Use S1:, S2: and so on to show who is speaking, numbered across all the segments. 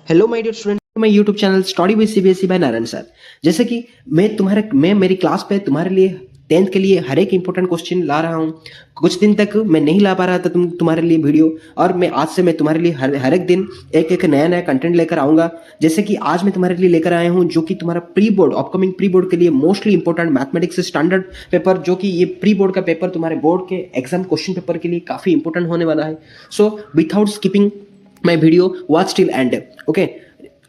S1: Hello my dear student, my YouTube channel study with CBSE by Narayan sir. जैसे कि मैं मेरी क्लास पे तुम्हारे लिए 10th के लिए हर एक इंपॉर्टेंट क्वेश्चन ला रहा हूँ। कुछ दिन तक मैं नहीं ला पा रहा था तुम्हारे लिए वीडियो, और मैं आज से मैं तुम्हारे लिए हर एक दिन एक एक नया नया कंटेंट लेकर आऊंगा। जैसे कि आज मैं तुम्हारे लिए लेकर आया हूँ जो कि तुम्हारा pre board upcoming pre board के लिए mostly important mathematics standard paper, जो कि ये प्री बोर्ड का पेपर तुम्हारे बोर्ड के एग्जाम क्वेश्चन पेपर के लिए काफी इंपॉर्टेंट होने वाला है। So without skipping my video, watch till end. Okay,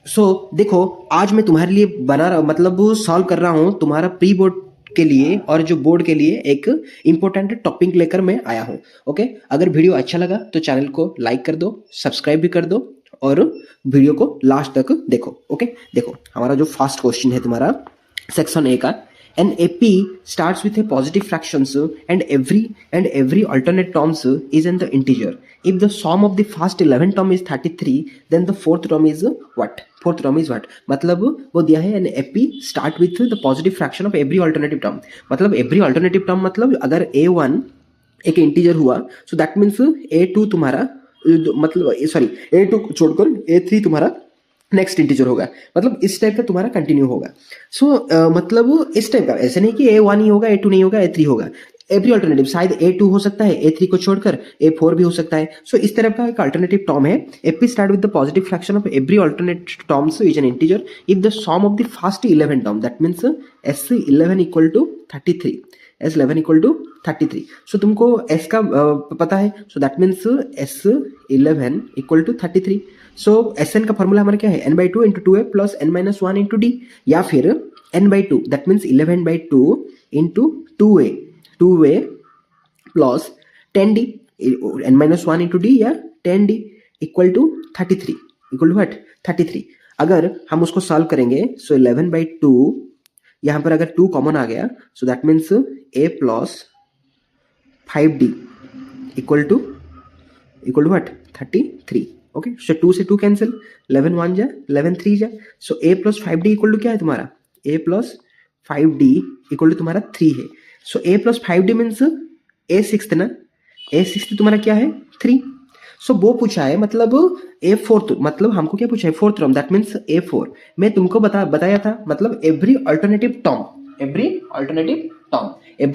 S1: so देखो, आज मैं तुम्हारे लिए बना रहा मतलब सॉल्व कर रहा हूँ तुम्हारा प्री बोर्ड के लिए और जो बोर्ड के लिए एक इंपॉर्टेंट टॉपिक लेकर मैं आया हूँ। ओके, अगर वीडियो अच्छा लगा तो चैनल को लाइक कर दो, सब्सक्राइब भी कर दो और वीडियो को लास्ट तक देखो। ओके, देखो हमारा जो फर्स्ट क्वेश्चन है तुम्हारा सेक्शन ए का, an AP starts with a positive fractions and every alternate terms is in the integer. If the sum of the first 11 term is 33, then the fourth term is what? Fourth term is what? मतलब वो दिया है an AP start with the positive fraction of every alternative term. मतलब every alternative term मतलब अगर A1 एक integer हुआ, so that means A2 तुम्हारा मतलब सॉरी A2 छोड़कर A3 तुम्हारा नेक्स्ट इंटीजर होगा। मतलब इस टाइप का तुम्हारा कंटिन्यू होगा। सो मतलब इस टाइप का, ऐसे नहीं कि A1 ही होगा, A2 नहीं होगा, A3 होगा। एवरी अल्टरनेटिव शायद A2 हो सकता है, A3 को छोड़कर A4 भी हो सकता है। सो इस तरह का एक अल्टरनेटिव टर्म है। AP start with the positive fraction of every alternate terms is an integer if the sum of the first 11 term, that means S11 equal to 33, S11 equal to 33। So तुमको S का पता है, so that means S11 equal to 33। So Sn का formula हमारा क्या है, n/2 into 2a plus n-1 into d, या फिर n/2 that means 11/2 into 2a plus 10d, n-1 into d या 10d equal to 33, equal to what 33। अगर हम उसको सॉल्व करेंगे, सो 11/2 यहाँ पर अगर 2 कॉमन आ गया, so that means a plus 5d equal to what 33। Okay, so 2 से 2 कैंसिल, 11 1 जा 11 3 जा, so a plus 5d equal to क्या है तुम्हारा, a plus 5d equal to तुम्हारा 3 है। सो a plus 5d means a sixth ना, a सिक्स्थ तुम्हारा क्या है 3। सो वो पूछा है मतलब ए फोर्थ, मतलब हमको क्या पूछा है fourth term, that means A4। मैं तुमको बताया था मतलब एवरी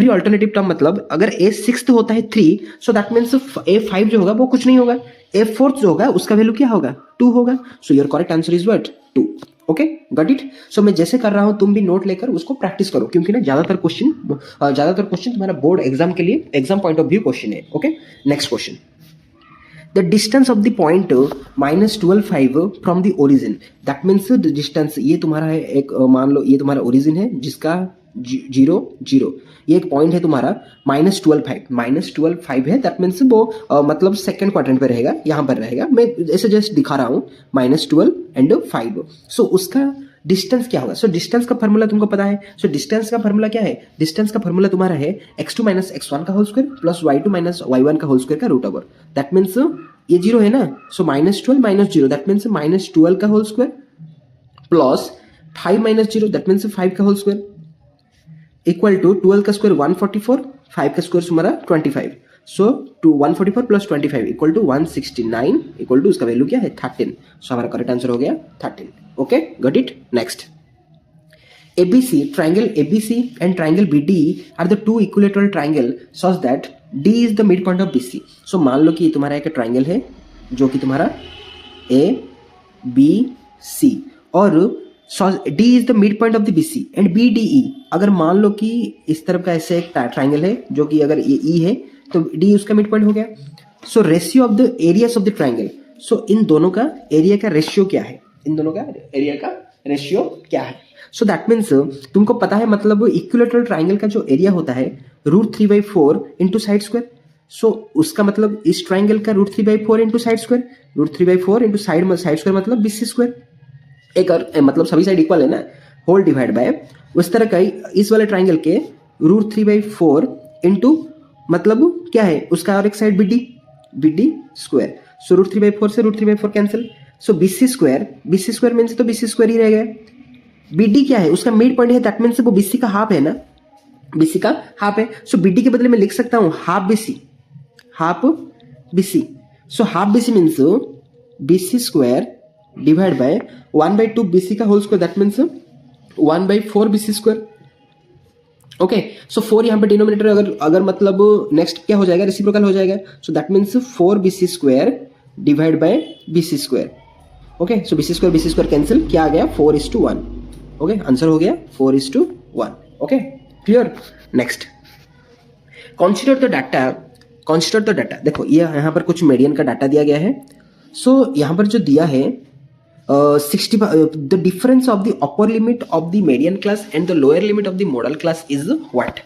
S1: अल्टरनेटिव टर्म मतलब अगर A सिक्स्थ होता है 3, सो दैट मीन्स A5 जो होगा वो कुछ नहीं होगा, A4 जो होगा उसका वैल्यू क्या होगा 2 होगा। So your correct answer is what 2। Okay, got it. So मैं जैसे कर रहा हूं तुम भी नोट लेकर उसको प्रैक्टिस करो, क्योंकि ना ज्यादातर क्वेश्चन तुम्हारा बोर्ड एग्जाम के लिए exam point of view question है। Okay, next question, the distance of the point -12 from the origin, that means the distance, ये तुम्हारा है एक मान लो ये तुम्हारा ओरिजिन है जिसका 0 0, ये एक पॉइंट है तुम्हारा -12 है, दैट मीन्स वो मतलब सेकंड क्वाड्रेंट पे रहेगा, यहाँ पर रहेगा। मैं ऐसे जस्ट दिखा रहा हूँ -12 एंड 5। सो उसका डिस्टेंस क्या होगा। सो डिस्टेंस का फॉर्मूला तुमको पता है। सो डिस्टेंस का फॉर्मूला क्या है, डिस्टेंस का फॉर्मूला तुम्हारा है x2 माइनस x1 का whole square plus y2 minus y1 का होल स्क्वायर का रूट ओवर, दैट मीन्स ये 0 है ना, सो -12 माइनस 0 दैट मीन्स -12 का whole square plus 5 minus 0 that means 5 का होल स्क्वायर इक्वल टू 12 का स्क्वायर 144, 5 का स्क्वायर तुम्हारा 25। So 144 plus 25 equal to 169 equal to उसका वैल्यू क्या है 13। सो हमारा करेक्ट आंसर हो गया 13। Okay, got it. Next, ABC, triangle ABC and triangle BD are the two equilateral triangle such that D is the midpoint of BC. So मान लो कि तुम्हारा एक ट्राइंगल है जो कि तुम्हारा ABC और D is the midpoint of the BC and BDE। अगर मान लो कि इस तरफ का ऐसे एक ट्राइंगल है जो कि अगर ये E है तो D उसका मिड पॉइंट हो गया। So ratio of the areas of the triangle, so इन दोनों का एरिया का रेशियो क्या है, इन दोनों का एरिया का रेशियो क्या है। सो दैट मीन्स तुमको पता है मतलब इक्विलेटरल ट्राइंगल का जो एरिया होता है √3/4 इंटू साइड स्क्वायर। सो उसका मतलब इस ट्राइंगल का √3/4 into side square, √3/4 into side square मतलब BC स्क्वायर, एक और मतलब सभी साइड इक्वल है ना, होल डिवाइड बाय उस तरह का इस वाले ट्राइंगल के √3/4 इंटू मतलब क्या है उसका और एक साइड BD स्क्वायर। सो √3/4 से √3/4 कैंसिल, सो BC स्क्वायर मीन्स तो BC स्क्वायर ही रह गया। BD क्या है उसका मिड पॉइंट है, दैट मीन्स वो BC का हाफ है ना, BC का हाफ है। सो BD के बदले में लिख सकता हूं half BC। So half BC means BC square divide by 1/2 BC का whole square, that means 1/4 BC square. Okay, so 4 यहाँ पे डिनोमिनेटर अगर अगर मतलब नेक्स्ट क्या हो जाएगा, रेसिप्रोकल हो जाएगा, सो that means 4 BC square divide bye BC square. Okay, so BC square cancel, क्या आ गया 4:1। ओके, आंसर हो गया 4:1। Okay, clear. Next, consider the data. देखो ये यहाँ पर कुछ मीडियन का डाटा दिया गया है। सो यहाँ पर जो दिया है 60, the difference of the upper limit of the median class and the lower limit of the model class is what.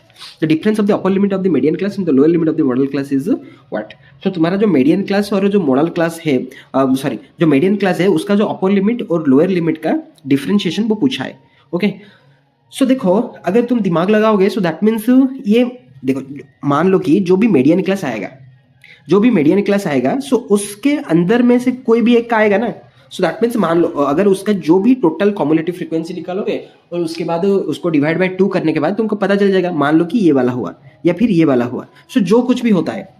S1: The difference of the upper limit of the median class and the lower limit of the model class is what. तो तुम्हारा जो median class और जो model class है, sorry जो median class है उसका जो अपर लिमिट और लोअर लिमिट का डिफरेंशिएशन वो पूछा है। ओके, सो देखो अगर तुम दिमाग लगाओगे सो दैट मीन्स ये देखो, मान लो कि जो भी मीडियन क्लास आएगा सो उसके अंदर में से कोई भी एक का आएगा ना। सो दैट मीन्स मान लो अगर उसका जो भी टोटल कॉम्युलेटिव फ्रीक्वेंसी निकालोगे और उसके बाद उसको डिवाइड बाय 2 करने के बाद तुमको पता चल जाएगा, मान लो कि ये वाला हुआ या फिर ये वाला हुआ। सो जो कुछ भी होता है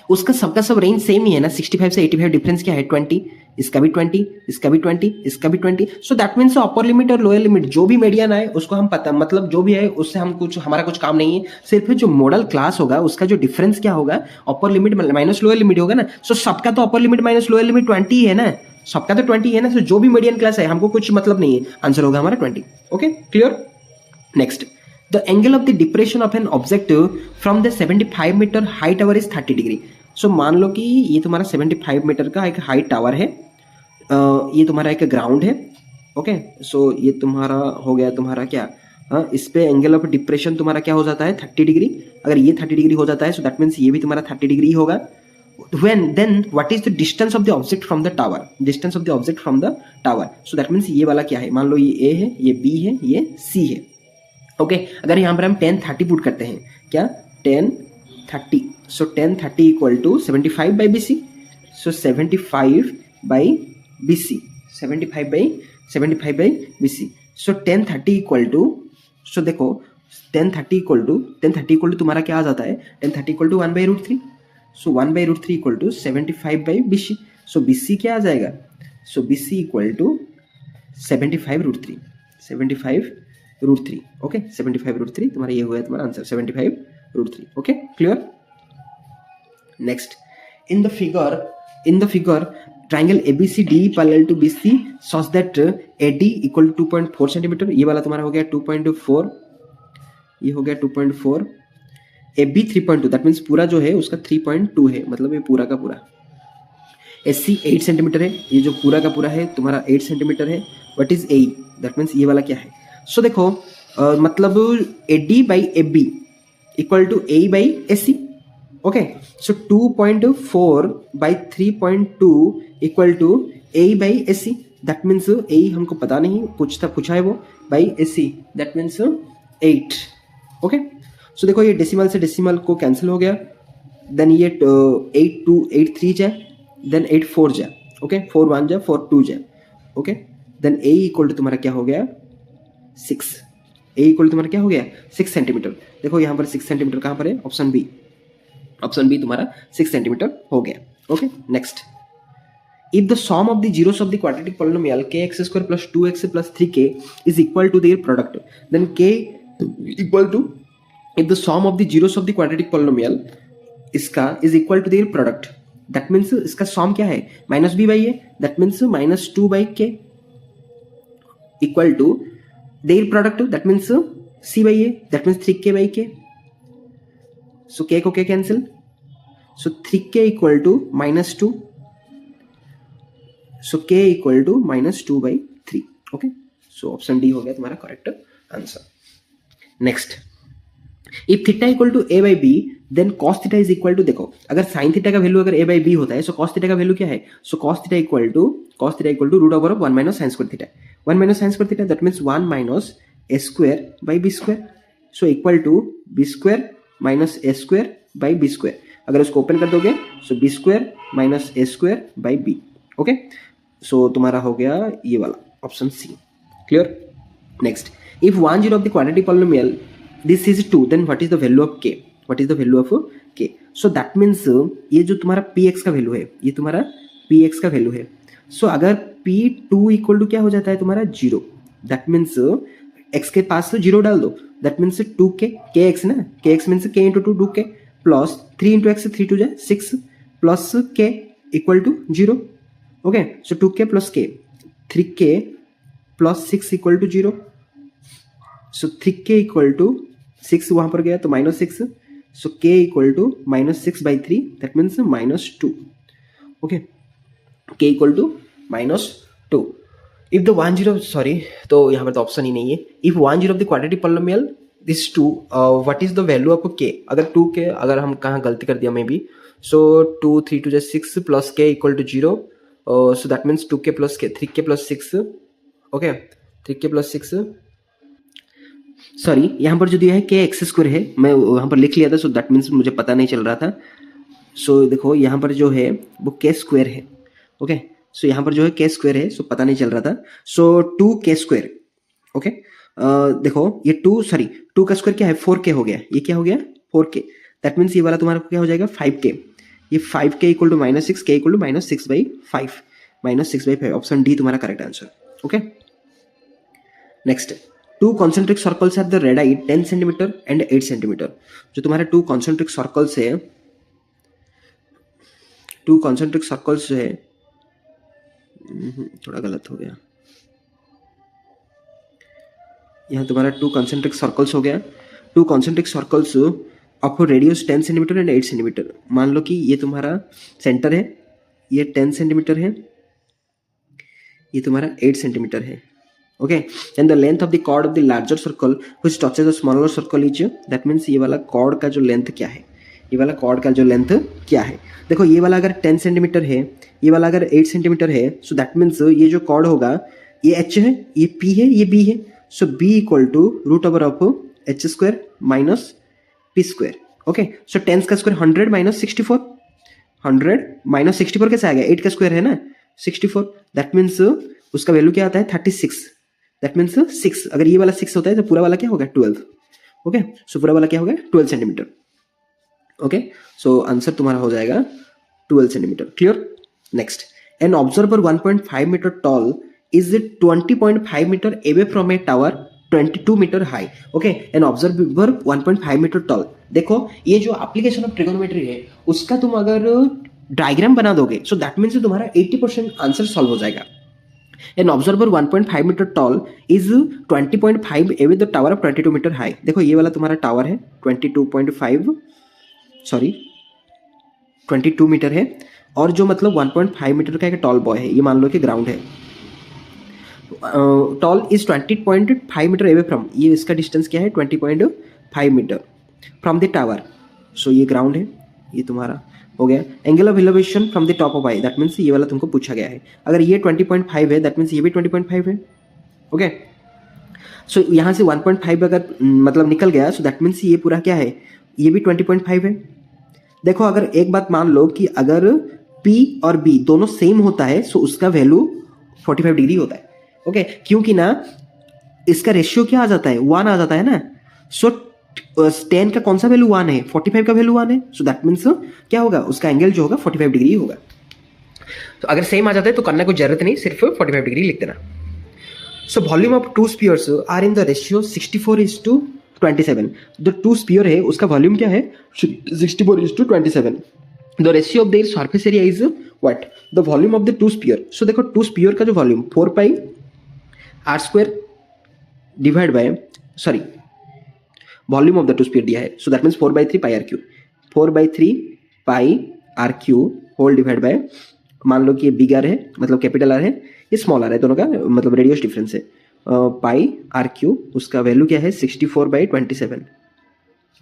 S1: उसका सबका सब रेंज सेम ही है ना। 65 से 85 डिफरेंस क्या है 20, इसका भी 20, इसका भी 20, इसका भी 20। सो दैट मीन्स अपर लिमिट और लोअर लिमिट जो भी मीडियन आए उसको हम पता, मतलब जो भी है उससे हम कुछ, हमारा कुछ काम नहीं है। सिर्फ जो मॉडल क्लास होगा उसका जो डिफरेंस क्या होगा, upper limit minus lower limit होगा ना। सो सबका तो upper limit minus lower limit 20 है ना, सबका तो 20 है ना। सो जो भी मीडियन क्लास है हमको कुछ मतलब नहीं है, आंसर होगा हमारा 20। Okay, clear. Next, the angle of the depression of an object from the 75 metre height tower is 30 degree. So मान लो कि ये तुम्हारा 75 मीटर का एक हाइट टावर है, ये तुम्हारा एक ग्राउंड है। ओके, सो ये तुम्हारा हो गया तुम्हारा क्या, इस पे एंगल ऑफ डिप्रेशन तुम्हारा क्या हो जाता है 30 डिग्री। अगर ये 30 डिग्री हो जाता है सो दैट मीन्स ये भी तुम्हारा 30 डिग्री होगा। then what is the distance of the object from the tower, distance of the object from the tower। so that means ये वाला क्या है, मान लो ये A है, ये B है, ये C है। ओके, अगर यहाँ पर हम 10 30 पुट करते हैं, क्या 10 30, so 10 30 equal to 75 by BC। So 75 by BC, 75 by BC। So 10 30 equal to, so देखो 10 30 इक्वल टू तुम्हारा क्या आ जाता है, 10 30 equal to 1/√3। So 1/√3 equal to 75 by BC। So BC क्या आ जाएगा, so BC equal to 75√3। Okay, 75√3 तुम्हारा ये हुआ है तुम्हारा answer 75√3। Okay, clear. Next, in the figure triangle ABCD parallel to BC such that AD equal to 2.4 centimetre. ये वाला तुम्हारा हो गया 2.4, ये हो गया 2.4, AB 3.2, दैट मीन्स पूरा जो है उसका 3.2 है, मतलब ये पूरा का पूरा। SC 8 सेंटीमीटर है, ये जो पूरा का पूरा है तुम्हारा 8 सेंटीमीटर है। What is AE, that means ये वाला क्या है। सो देखो मतलब AD by AB equal to AE by SC। Okay, so 2.4 by 3.2 equal to AE by SC। That means AE हमको पता नहीं, पूछा है वो, by SC that means 8। Okay, so देखो ये डेसिमल से डेसिमल को कैंसिल हो गया, देन ये 8 2 8 3 जाए, देन 8 4 जाए। ओके, 4 1 जाए, 4 2 जाए। Okay, then AE equal to तुम्हारा क्या हो गया 6। AE इक्वल तुम्हारा क्या हो गया 6 सेंटीमीटर। देखो यहाँ पर 6 सेंटीमीटर कहाँ पर है, ऑप्शन बी तुम्हारा 6 सेंटीमीटर हो गया। Okay, next, if the sum of the zeros of the quadratic polynomial kx square plus 2x plus 3k is equal to their product, then k equal to, if the sum of the zeros of the quadratic polynomial इसका is equal to their product, that means इसका sum क्या है minus b by A, that means minus 2 by k equal to their product, that means c by A, that means 3k by k। so k को k cancel, so 3k equal to minus 2, so k equal to minus 2 by 3। Okay, so option D हो गया तुम्हारा correct answer. Next, if theta equal to a by B then cos theta is equal to, देखो अगर sin theta का value अगर a by B होता है so cos theta का वैल्यू क्या है, so cos theta equal to root over of 1 minus sin square theta, 1 minus sin square theta that means 1 minus a square by b square, so equal to b square minus a square by b square. अगर उसको open कर दोगे so b square minus a square by b। Okay, so तुम्हारा हो गया ये वाला option C, clear. Next, if 1 0 of the quadratic polynomial this is 2 then what is the value of k, what is the value of k। So that means ये जो तुम्हारा px का value है, ये तुम्हारा px का वैल्यू है। सो अगर P2 इक्वल टू क्या हो जाता है तुम्हारा 0, दैट मीन्स x के पास 0 डाल दो, दैट मीन्स 2k, kx ना, kx means k into 2k plus 3 into x, 3 two जाए 6 plus k equal to 0. Okay, so 2k plus k, 3k plus 6 equal to 0. So 3k equal to 6 वहां पर गया तो -6. So k equal to -6/3, that means -2. Okay, k equal to -2. If the 1 0, sorry, तो यहाँ पर तो option ही नहीं है. If 1 0 of the quadratic polynomial this 2, what is the value of k? अगर 2k, अगर हम कहाँ गलती कर दिया maybe, so 2 3 2 6 plus k equal to 0. So that means 2k plus k, 3k plus 6. Okay, 3k plus 6, sorry यहाँ पर जो दिया है k एक्स स्क्वायर है, मैं वहाँ पर लिख लिया था, सो दैट मीन्स मुझे पता नहीं चल रहा था. सो देखो यहाँ पर जो है वो k स्क्वायर है. ओके, सो यहाँ पर जो है k स्क्वायर है, सो पता नहीं चल रहा था. सो 2k स्क्वायर. ओके, देखो ये 2 का स्क्वायर क्या है, 4k हो गया. ये क्या हो गया, 4k. दैट मीन्स ये वाला तुम्हारा क्या हो जाएगा 5k. ये 5k equal to -6, k equal to -6/5, -6/5. Option D तुम्हारा correct answer. Okay, next, 2 concentric circles at the radii 10 centimetre and 8 centimetre. जो तुम्हारे 2 concentric circles है, 2 concentric circles है, थोड़ा गलत हो गया, यहाँ तुम्हारा 2 concentric circles हो गया. 2 concentric circles of radius 10 centimetre and 8 centimetre. मान लो कि ये तुम्हारा सेंटर है, ये 10 सेंटीमीटर है, ये तुम्हारा 8 सेंटीमीटर है. Okay, and the length of the chord of the larger circle which touches the smaller circle is, that means ये वाला कॉर्ड का जो लेंथ क्या है, ये वाला कॉर्ड का जो लेंथ क्या है. देखो ये वाला अगर 10 सेंटीमीटर है, ये वाला अगर 8 सेंटीमीटर है, सो दैट मीन्स ये जो कॉर्ड होगा ये h है, ये p है, ये b है. So b equal to root over of h square minus p square. Okay, so 10 का स्क्वायर 100 माइनस 64, 100 माइनस 64 कैसे आ गया, 8 का स्क्वायर है ना 64, दैट मीन्स उसका वैल्यू क्या आता है 36. दैट मीन्स 6, अगर ये वाला 6 होता है तो पूरा वाला क्या होगा 12. ओके, सो पूरा वाला क्या होगा 12 सेंटीमीटर. ओके, सो आंसर तुम्हारा हो जाएगा 12 centimetre. Clear. Next, an observer 1.5 metre tall is 20.5 metre away from a tower 22 metre high. Okay, an observer 1.5 metre tall. देखो ये जो एप्लीकेशन ऑफ ट्रिगोनोमेट्री है उसका तुम अगर डायग्राम बना दोगे, सो दैट मीन्स तुम्हारा 80% आंसर सॉल्व हो जाएगा. An observer 1.5 metre tall is 20.5 away the tower of 22 metre high. देखो ये वाला तुम्हारा टावर है 22.5, सॉरी 22 मीटर है, और जो मतलब 1.5 मीटर का एक टॉल बॉय है, ये मान लो कि ग्राउंड है. Tall is 20.5 metre away from, ये इसका डिस्टेंस क्या है 20.5 metre from the tower. So ये ग्राउंड है, ये तुम्हारा हो गया. Angle of elevation from the top of I, that means ये वाला तुमको पूछा गया है. अगर ये 20.5 है, दैट मीन्स ये भी 20.5 है. ओके, सो यहाँ से 1.5 अगर मतलब निकल गया, सो दैट मीन्स ये पूरा क्या है, ये भी 20.5 है. देखो अगर एक बात मान लो कि अगर P और B दोनों सेम होता है, सो उसका वैल्यू 45 डिग्री होता है. ओके, क्योंकि ना इसका रेशियो क्या आ जाता है 1 आ जाता है ना. सो 10 का कौन सा वैल्यू 1 है, 45 का वैल्यू 1 है. सो दैट मीन्स क्या होगा, उसका एंगल जो होगा 45 डिग्री होगा. तो अगर सेम आ जाता है तो करने को जरूरत नहीं, सिर्फ 45 डिग्री लिख देना. So volume of 2 spheres are in the ratio 64:27. जो 2 स्पीयर है उसका वॉल्यूम क्या है 64:27. The ratio of their surface area is what, the volume of the 2 sphere. So देखो 2 स्पीयर का जो volume 4πr² divide by, sorry volume of the 2 sphere दिया है, so that means 4/3 πr³, 4/3 πr³ whole divide by, मान लो कि ये big are है, मतलब कैपिटल आर है, ये स्मॉल आर है, दोनों का मतलब रेडियस डिफरेंस है. πr³, उसका वैल्यू क्या है 64/27.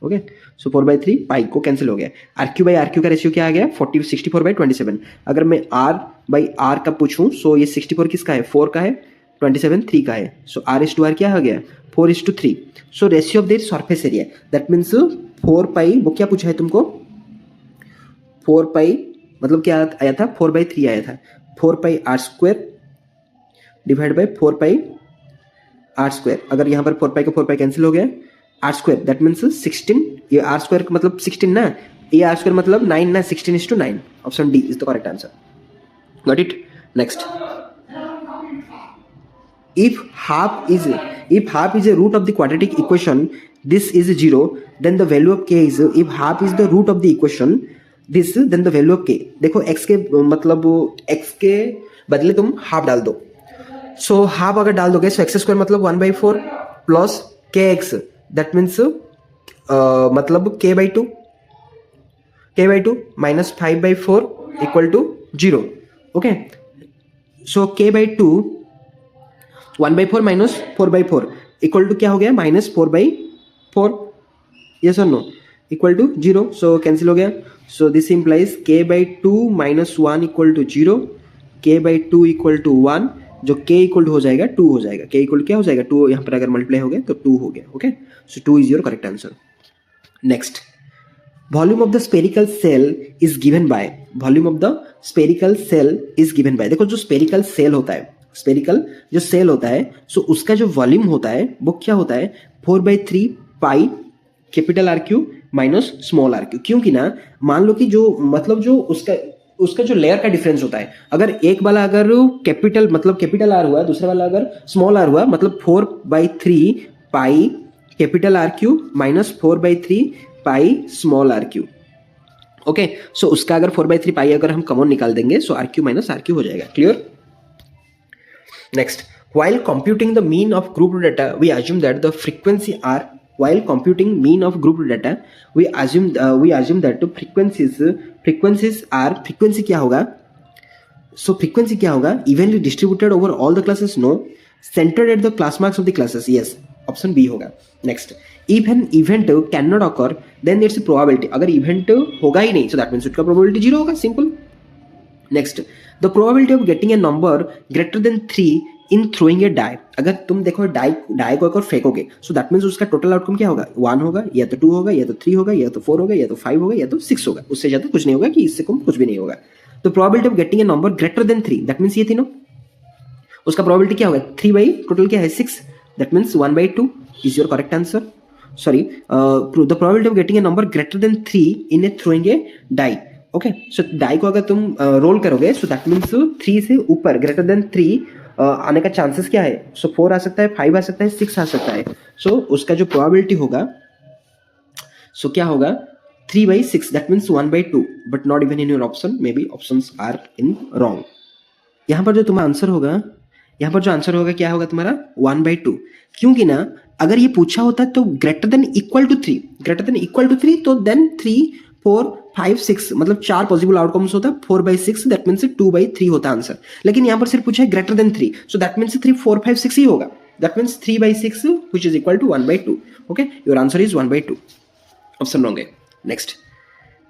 S1: ओके, सो 4/3 पाई को कैंसिल हो गया. r³ का रेशियो क्या आ गया 64/27. अगर मैं r/r का पूछूं, सो ये 64 किसका है 4 का है, 27 3 का है. सो r/r क्या आ गया 4:3. So ratio of their surface area, that means 4π, वो क्या पूछा है तुमको 4π मतलब क्या आया था 4/3 आया था, 4πr² डिवाइड बाय 4πr². अगर यहाँ पर 4π का 4π कैंसिल हो गया, r², दैट मीन्स 16. ये r² मतलब 16 ना, ये r² मतलब 9 ना, 16:9. Option D is the correct answer. Got it. Next, if half is a root of the quadratic equation, this is 0, then the value of k is, if half is the root of the equation this, then the value of k. देखो x के मतलब x के बदले तुम half डाल दो, so half अगर डाल दोगे, सो एक्स स्क्वायर मतलब 1/4 प्लस के एक्स, दैट मीन्स मतलब k/2 minus 5/4 equal to 0. Okay, so k/2 1/4 minus 4/4 equal to क्या हो गया, माइनस 4/4. यस और no, equal to 0. So cancel हो गया. So this implies k/2 minus 1 equal to 0, k/2 equal to 1, जो k equal हो जाएगा 2 हो जाएगा. k इक्वल क्या हो जाएगा, 2 यहाँ पर अगर मल्टीप्लाई हो गया तो 2 हो गया. Okay, so 2 is your correct answer. Next, volume of the spherical shell is given by. Volume of the spherical shell is given by. देखो जो स्पेरिकल सेल होता है, स्पेरिकल जो सेल होता है, सो उसका जो वॉल्यूम होता है वो क्या होता है, 4/3 pi capital R Q minus small R cube. क्योंकि ना मान लो कि जो मतलब जो उसका जो लेयर का डिफरेंस होता है, अगर एक वाला अगर कैपिटल मतलब कैपिटल आर हुआ, दूसरा वाला अगर स्मॉल आर हुआ, मतलब 4/3 pi capital R Q minus 4/3 pi small R Q. Okay, so उसका अगर 4/3 पाई अगर हम कॉमन निकाल देंगे, so R Q minus R Q हो जाएगा. Clear. Next, while computing the mean of group data, we assume that the frequency are, while computing mean of group data, we assume that the frequencies are, frequency क्या होगा, so frequency क्या होगा, evenly distributed over all the classes, no, centered at the class marks of the classes, yes, option B होगा. Next, if an event cannot occur, then its probability, अगर event होगा ही नहीं, so that means उसका probability 0 होगा. Simple. Next, the probability of getting a number greater than 3 in throwing a die. अगर तुम देखो die को अगर फेंकोगे, सो दैट मीन्स उसका टोटल आउटकम क्या होगा, 1 होगा, या तो 2 होगा, या तो 3 होगा, या तो 4 होगा, या तो 5 होगा, या तो 6 होगा. उससे ज्यादा कुछ नहीं होगा, कि इससे कम कुछ भी नहीं होगा. तो probability of getting a number greater than 3, that means ये तीनों, उसका प्रोबेबिलिटी क्या होगा, 3 बाई टोटल क्या है 6, that means 1/2 is your correct answer. Sorry, the probability of getting a number greater than 3 in a throwing a die. Okay, so die को अगर तुम रोल करोगे, सो दैट मीन्स 3 से ऊपर ग्रेटर देन 3 आने का चांसेस क्या है, सो 4 आ सकता है, 5 आ सकता है, 6 आ सकता है. सो उसका जो प्रोबेबिलिटी होगा, सो क्या होगा, 3/6, that means 1/2, but not even in your option, maybe options are in wrong. यहाँ पर जो तुम्हारा आंसर होगा, यहाँ पर जो आंसर होगा क्या होगा तुम्हारा, 1/2. क्योंकि ना अगर ये पूछा होता है तो greater than equal to 3, greater than equal to 3, तो देन 3 4 5 6 मतलब 4 पॉसिबल आउटकम्स होता है. 4/6 दैट मीन्स 2/3 होता है आंसर. लेकिन यहाँ पर सिर्फ पूछा है greater than 3, so that means 3 4 5 6 ही होगा. That means 3/6 which is equal to 1/2. Okay, your answer is 1/2. Option wrong है. Next,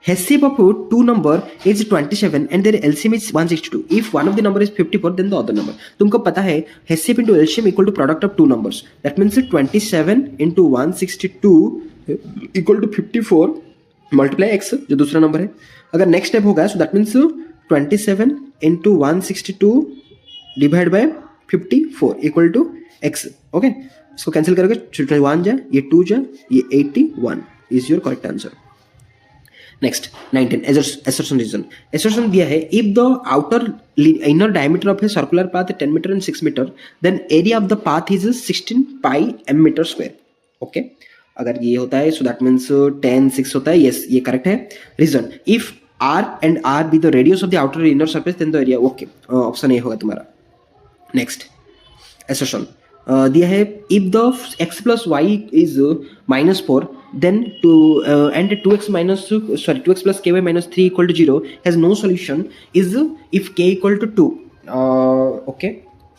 S1: HCF of two number is 27 and their LCM is 162. If one of the number is 54, then the other number. तुमको पता है HCF into LCM equal to product of two numbers. That means 27 into 162 equal to 54 multiply x जो दूसरा number है. अगर next step होगा, so that means 27 into 162 divide by 54 equal to x. Okay, इसको cancel करोगे, 1 जा, ये 2 जा, ये 81 is your correct answer. Next 19, assertion reason. Assertion दिया है, if the outer inner diameter of a circular path is 10 meter and 6 meter, then area of the path is 16 pi m meter square. Okay, अगर ये होता है, so that means 10 6 होता है. yes, ये correct है. Reason, if r and r be the radius of the outer inner surface, then the area. Okay, option A होगा तुम्हारा. नेक्स्ट, assertion दिया है, if the x plus y is -4, then and 2x plus ky minus 3 equal to 0 has no solution is if k equal to 2. Okay,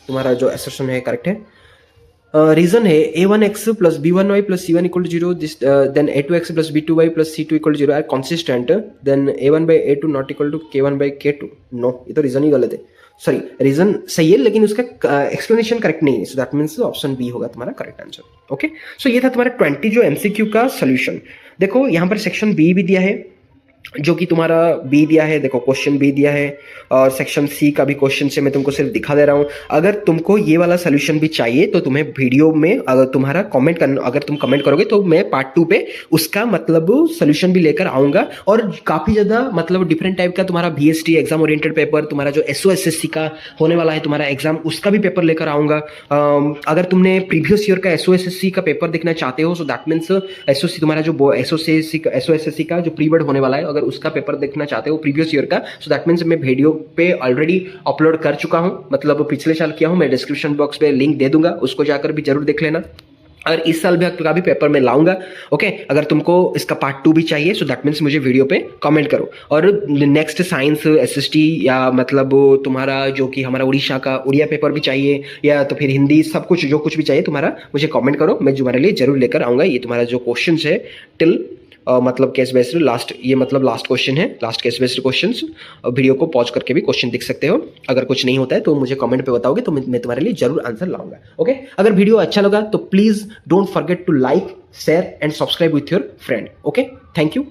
S1: तुम्हारा जो assertion है correct है. Reason है, a1x plus b1y plus c1 equal to 0, this then a2x plus b2y plus c2 equal to 0 are consistent, then a1 by a2 not equal to k1 by k2. No, ये तो reason ही गलत है. Sorry, reason सही है लेकिन उसका explanation correct नहीं है, so that means option B होगा तुम्हारा करेक्ट आंसर. ओके, सो ये था तुम्हारा 20 जो एमसीक्यू का सोल्यूशन. देखो यहाँ पर सेक्शन बी भी दिया है, जो कि तुम्हारा बी दिया है, देखो क्वेश्चन बी दिया है, और सेक्शन सी का भी क्वेश्चन से मैं तुमको सिर्फ दिखा दे रहा हूँ। अगर तुमको ये वाला सोल्यूशन भी चाहिए तो तुम्हें वीडियो में अगर तुम्हारा कमेंट करना, अगर तुम कमेंट करोगे तो मैं पार्ट 2 पे उसका मतलब सोल्यूशन भी लेकर आऊँगा। और काफ़ी ज़्यादा मतलब डिफरेंट टाइप का तुम्हारा बीएसटी एग्जाम ओरिएंटेड पेपर, तुम्हारा जो एसओएसएससी का होने वाला है तुम्हारा एग्जाम, उसका भी पेपर लेकर आऊँगा। अगर तुमने प्रीवियस ईयर का एसओएसएससी का पेपर देखना चाहते हो, सो दैट मीन्स एसओसी तुम्हारा जो एसओएसएससी का जो प्री बोर्ड होने वाला है, अगर उसका पेपर देखना चाहते हो प्रीवियस ईयर का, सो दैट मीन्स मैं वीडियो पे ऑलरेडी अपलोड कर चुका हूं, मतलब पिछले साल किया हूं। मैं डिस्क्रिप्शन बॉक्स पे लिंक दे दूंगा, उसको जाकर भी जरूर देख लेना। और इस साल भी का भी पेपर मैं लाऊंगा। ओके, अगर तुमको इसका पार्ट 2 भी चाहिए सो दैट मीन्स मुझे वीडियो पे कमेंट करो। और नेक्स्ट साइंस एसएसटी या मतलब तुम्हारा जो कि हमारा उड़ीसा का उड़िया पेपर भी चाहिए, या तो फिर हिंदी, सब कुछ जो कुछ भी चाहिए तुम्हारा मुझे कमेंट करो, मैं तुम्हारे लिए जरूर लेकर आऊंगा। ये तुम्हारा जो क्वेश्चन है टिल मतलब केस बेस्ड लास्ट, ये मतलब लास्ट क्वेश्चन है, last case based questions. Video को पॉज करके भी क्वेश्चन देख सकते हो। अगर कुछ नहीं होता है तो मुझे कमेंट पे बताओगे तो मैं तुम्हारे लिए जरूर आंसर लाऊंगा। ओके, अगर वीडियो अच्छा लगा तो please don't forget to like, share and subscribe with your friend. Okay, thank you.